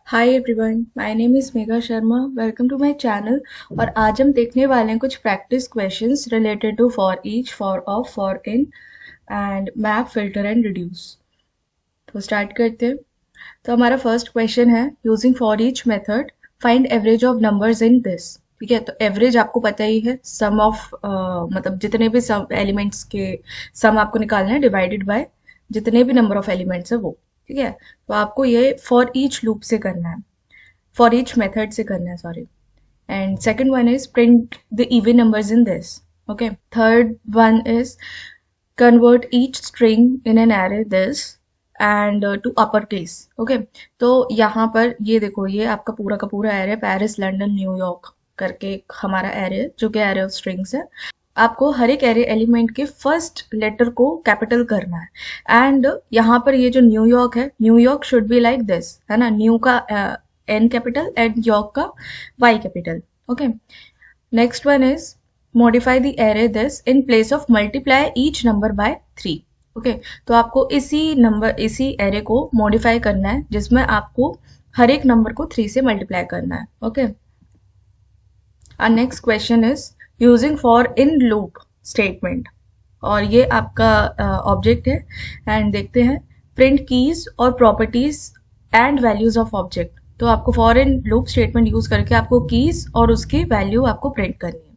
Hi everyone, my name is Megha Sharma. Welcome to my channel. और आज हम देखने वाले हैं कुछ practice questions related to for each, for of, for in and map, filter and reduce. तो स्टार्ट करते हैं। तो हमारा फर्स्ट क्वेश्चन है, using for each method find average of numbers in this. ठीक है, तो एवरेज आपको पता ही है, सम ऑफ मतलब जितने भी सम एलिमेंट्स के सम आपको निकालना है डिवाइडेड बाय जितने भी नंबर ऑफ एलिमेंट्स है वो। ठीक है, तो आपको ये फॉर ईच लूप से करना है, फॉर ईच मेथड से करना है, sorry. And second one is print the even numbers in this. Okay, third one is convert each string in an array this and to upper case। Okay, तो यहाँ पर ये देखो, ये आपका पूरा का पूरा एरे पेरिस, लंदन, न्यूयॉर्क करके हमारा एरे जो कि एरे ऑफ स्ट्रिंग्स है। आपको हर एक एरे एलिमेंट के फर्स्ट लेटर को कैपिटल करना है। एंड यहाँ पर ये जो न्यूयॉर्क है, New York should be like this, है ना। न्यू का एन कैपिटल एंड यॉर्क का Y capital. Okay, next one is modify the array this in place of multiply each number by 3। Okay, तो आपको इसी एरे को मॉडिफाई करना है जिसमें आपको हर एक नंबर को 3 से मल्टीप्लाई करना है। Okay, our next question is using for in loop statement। और ये आपका ऑब्जेक्ट है। एंड देखते हैं, प्रिंट कीज और properties and values of object. तो आपको for in loop statement use करके आपको कीज और उसकी वैल्यू आपको प्रिंट करनी है।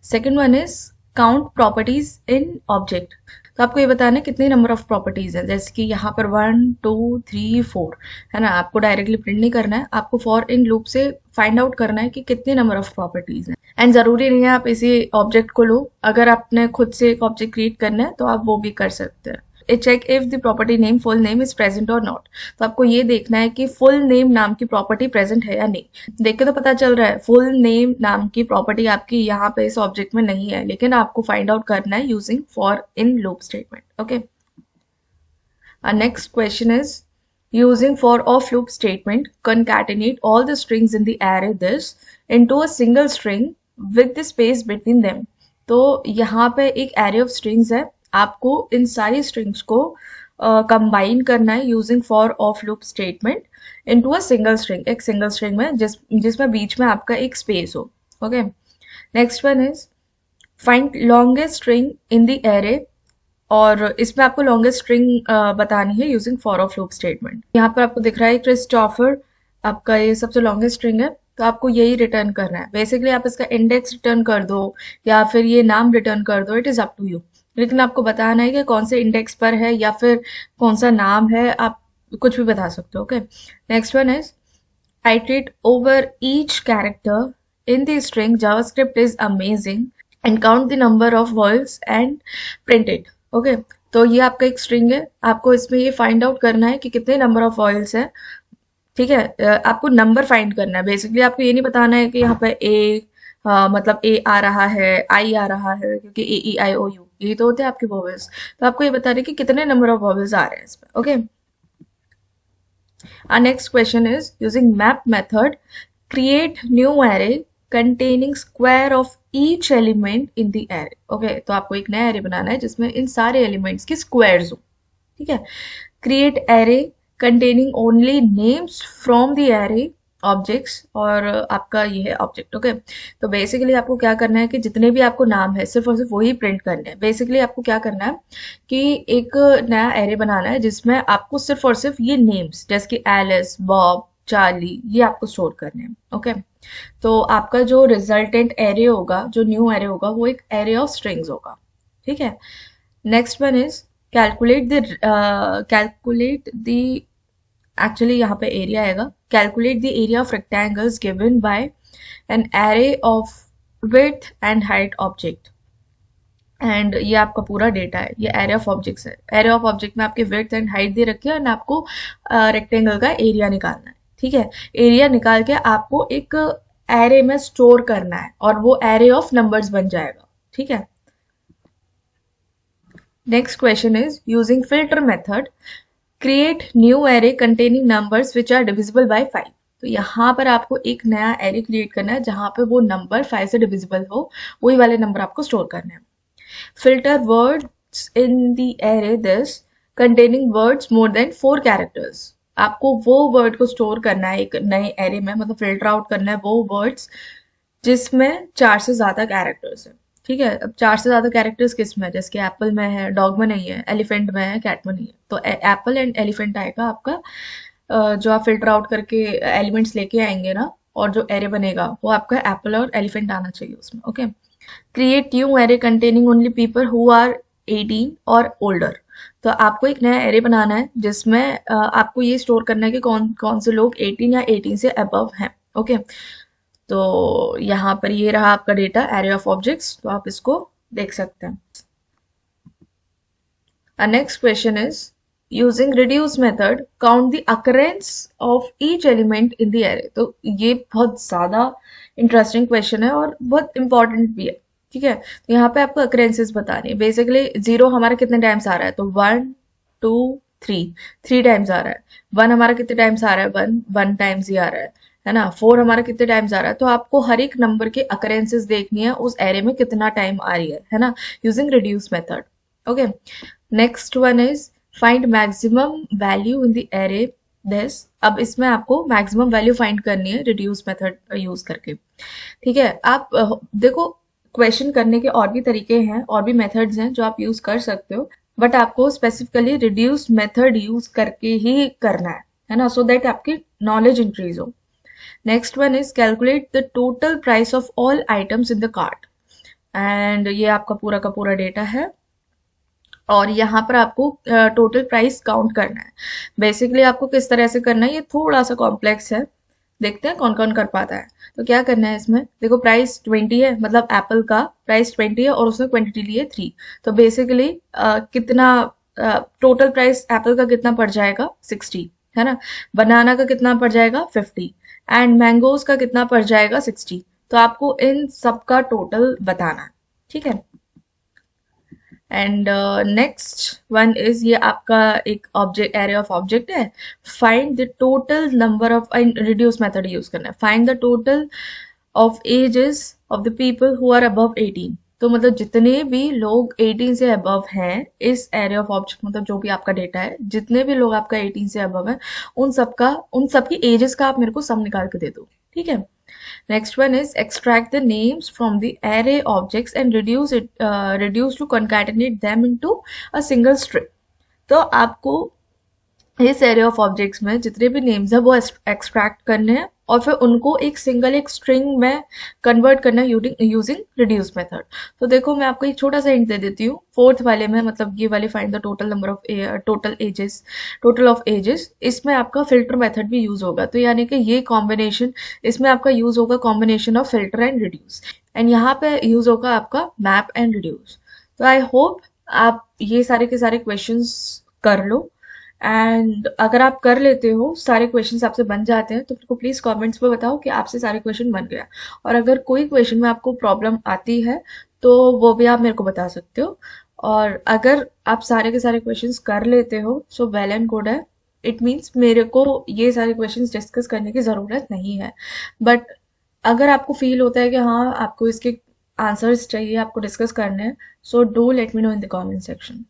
Second one is count properties in object. तो आपको ये बताना है कितने नंबर ऑफ प्रॉपर्टीज है, जैसे कि यहाँ पर 1 2 3 4 है ना। आपको डायरेक्टली प्रिंट नहीं करना है, आपको फॉर इन लूप से फाइंड आउट करना है कि कितने नंबर ऑफ प्रॉपर्टीज हैं। एंड जरूरी नहीं है आप इसी ऑब्जेक्ट को लो, अगर आपने खुद से एक ऑब्जेक्ट क्रिएट करना है तो आप वो भी कर सकते हैं। Check if the property name full name is present और नॉट। तो आपको ये देखना है कि फुल नेम नाम की प्रॉपर्टी प्रेजेंट है या नहीं। देख के तो पता चल रहा है फुल नेम नाम की प्रॉपर्टी आपकी यहाँ पे इस ऑब्जेक्ट में नहीं है, लेकिन आपको फाइंड आउट करना है using for in loop statement. Okay, our next question is using for of loop statement concatenate all the strings in the array this into a single string with the space between them। तो यहाँ पे एक array of strings है, आपको इन सारी strings को combine करना है using for of loop statement into a single string, एक सिंगल स्ट्रिंग में जिसमें बीच में आपका एक स्पेस हो। Okay, next one is find longest string in the array. और इसमें आपको लॉन्गेस्ट स्ट्रिंग बतानी है using for of loop statement. यहाँ पर आपको दिख रहा है क्रिस्टोफर, आपका ये सबसे लॉन्गेस्ट स्ट्रिंग है, तो आपको यही रिटर्न करना है। बेसिकली आप इसका इंडेक्स रिटर्न कर दो या फिर ये नाम रिटर्न कर दो, it is up to you. लेकिन आपको बताना है कि कौन से इंडेक्स पर है या फिर कौन सा नाम है, आप कुछ भी बता सकते हो। Okay, next one is iterate over each character in the string javascript is amazing and count the number of words and print it। Okay, तो ये आपका एक स्ट्रिंग है, आपको इसमें ये फाइंड आउट करना है कि कितने नंबर ऑफ वॉयल्स है। ठीक है, आपको नंबर फाइंड करना है। बेसिकली आपको ये नहीं बताना है कि यहाँ पे ए मतलब ए आ रहा है, आई आ रहा है, क्योंकि ए ई आई ओ यू ये तो होते हैं आपके वॉवल्स। तो आपको ये बता रहे कि कितने नंबर ऑफ वॉवल्स आ रहे हैं इसमें। Okay, our next question is using map method create new array containing square of each element in the array। Okay, तो आपको एक नया array बनाना है जिसमें इन सारे एलिमेंट्स के स्क्वायर्स हो। ठीक है, create array containing only names from the array objects, और आपका ये है ऑब्जेक्ट। ओके, तो बेसिकली आपको क्या करना है कि जितने भी आपको नाम है सिर्फ और सिर्फ वही प्रिंट करने हैं। बेसिकली आपको क्या करना है कि एक नया एरे बनाना है जिसमें आपको सिर्फ और सिर्फ ये नेम्स जैसे कि एलिस, बॉब, चार्ली, ये आपको स्टोर करने हैं। ओके, तो आपका जो रिजल्टेंट एरे होगा, जो न्यू एरे होगा, वो एक एरे ऑफ स्ट्रिंग्स होगा। ठीक है, next one is calculate the actually यहाँ पे एरिया आएगा। Calculate the area of rectangles given by an array of width and height object. And ये आपका पूरा डेटा है, ये एरे ऑफ ऑब्जेक्ट्स है। एरे ऑफ ऑब्जेक्ट में आपके विड्थ एंड हाइट दे रखी है और आपको रेक्टेंगल का एरिया निकालना है। ठीक है, एरिया निकाल के आपको एक एरे में स्टोर करना है और वो एरे ऑफ नंबर्स बन जाएगा। ठीक है, next question is using filter method create new array containing numbers which are divisible by 5। तो यहाँ पर आपको एक नया एरे क्रिएट करना है जहां पे वो नंबर 5 से डिविजिबल हो, वही वाले नंबर आपको स्टोर करने हैं। Filter words in the array this containing words more than 4 characters। आपको वो वर्ड को स्टोर करना है एक नए एरे में, मतलब फिल्टर आउट करना है वो वर्ड्स जिसमें 4 से ज्यादा कैरेक्टर्स है। ठीक है, अब 4 से ज्यादा कैरेक्टर्स किस में है, जैसे कि एप्पल में है, डॉग में नहीं है, एलिफेंट में है, कैट में नहीं है, तो एप्पल एंड एलिफेंट आएगा आपका। जो आप फिल्टर आउट करके एलिमेंट्स लेके आएंगे ना, और जो एरे बनेगा वो आपका एप्पल और एलिफेंट आना चाहिए उसमें। Okay. Create new array containing only people who are 18 और ओल्डर। तो आपको एक नया एरे बनाना है जिसमें आपको ये स्टोर करना है कि कौन कौन से लोग 18 या 18 से अबव हैं। ओके। तो यहाँ पर ये रहा आपका डेटा, एरे ऑफ ऑब्जेक्ट्स, तो आप इसको देख सकते हैं। Our next question is, using reduce method, count the occurrence of each element in the array। तो ये बहुत ज़्यादा इंटरेस्टिंग क्वेश्चन है और बहुत इंपॉर्टेंट भी है। ठीक है, तो यहाँ पे आपको अक्रेंसेस बतानी है। बेसिकली जीरो हमारा कितने टाइम्स आ रहा है, तो 1 2 3, 3 टाइम्स आ रहा है। 1 हमारा कितने टाइम्स आ रहा है, 1 टाइम्स ही आ रहा है ना। 4 हमारा कितने टाइम्स आ रहा है, तो आपको हर एक नंबर के अकरेंसेस देखनी है उस एरे में कितना टाइम आ रही है ना, using reduce method. Okay. Next one is find maximum value in the array this. अब इसमें आपको मैक्सिमम वैल्यू फाइंड करनी है रिड्यूस मेथड यूज करके। ठीक है, आप देखो, क्वेश्चन करने के और भी तरीके हैं, और भी मेथड्स हैं जो आप यूज कर सकते हो, बट आपको स्पेसिफिकली रिड्यूस मेथड यूज करके ही करना है ना, सो दैट आपकी नॉलेज इंक्रीज हो। Next one is calculate the total price of all items in the cart. And ये आपका पूरा का पूरा डेटा है, और यहाँ पर आपको टोटल प्राइस काउंट करना है। बेसिकली आपको किस तरह से करना है, ये थोड़ा सा कॉम्प्लेक्स है, देखते हैं कौन कौन कर पाता है। तो क्या करना है इसमें, देखो प्राइस 20 है, मतलब एप्पल का प्राइस 20 है और उसने क्वांटिटी ली है 3। तो बेसिकली कितना टोटल प्राइस एप्पल का कितना पड़ जाएगा, 60, है ना। बनाना का कितना पड़ जाएगा, 50, एंड मैंगोज का कितना पड़ जाएगा, 60। तो आपको इन सबका टोटल बताना है। ठीक है। एंड नेक्स्ट वन इज, ये आपका एक ऑब्जेक्ट, एरे ऑफ ऑब्जेक्ट है। Find the total number of, reduce method use करना है। Find the total of ages of the people who are above 18। तो मतलब जितने भी लोग 18 से अबव हैं इस एरे ऑफ ऑब्जेक्ट, मतलब जो भी आपका डेटा है, जितने भी लोग आपका 18 से अबव है, उन सबकी एजेस का आप मेरे को सम निकाल के दे दो। ठीक है। Next one is extract the names from the array objects and reduce to concatenate them into a single string। तो आपको इस एरे ऑफ ऑब्जेक्ट्स में जितने भी नेम्स है वो एक्सट्रैक्ट करने हैं और फिर उनको एक स्ट्रिंग में कन्वर्ट करना है यूजिंग रिड्यूस मेथड। तो देखो मैं आपको एक छोटा सा हिंट दे देती हूँ। फोर्थ वाले में, मतलब ये वाले find the total number of total of ages, इसमें आपका फिल्टर मेथड भी यूज होगा। तो यानी कि ये कॉम्बिनेशन, इसमें आपका यूज होगा combination of filter and reduce, and यहाँ पे यूज होगा आपका मैप एंड रिड्यूस। तो आई होप आप ये सारे के सारे क्वेश्चंस कर लो, एंड अगर आप कर लेते हो, सारे क्वेश्चंस आपसे बन जाते हैं, तो मेरे को प्लीज कमेंट्स में बताओ कि आपसे सारे क्वेश्चन बन गया। और अगर कोई क्वेश्चन में आपको प्रॉब्लम आती है तो वो भी आप मेरे को बता सकते हो। और अगर आप सारे के सारे क्वेश्चंस कर लेते हो सो वेल एंड गुड है। इट मीन्स मेरे को ये सारे क्वेश्चंस डिस्कस करने की ज़रूरत नहीं है। बट अगर आपको फील होता है कि हाँ आपको इसके आंसर्स चाहिए, आपको डिस्कस करने हैं, so do let me know in the comment section.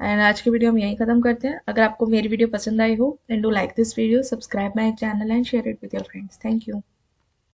And आज की वीडियो हम यहीं खत्म करते हैं। अगर आपको मेरी वीडियो पसंद आई हो then do like this video, subscribe my channel and share it with your friends. Thank you.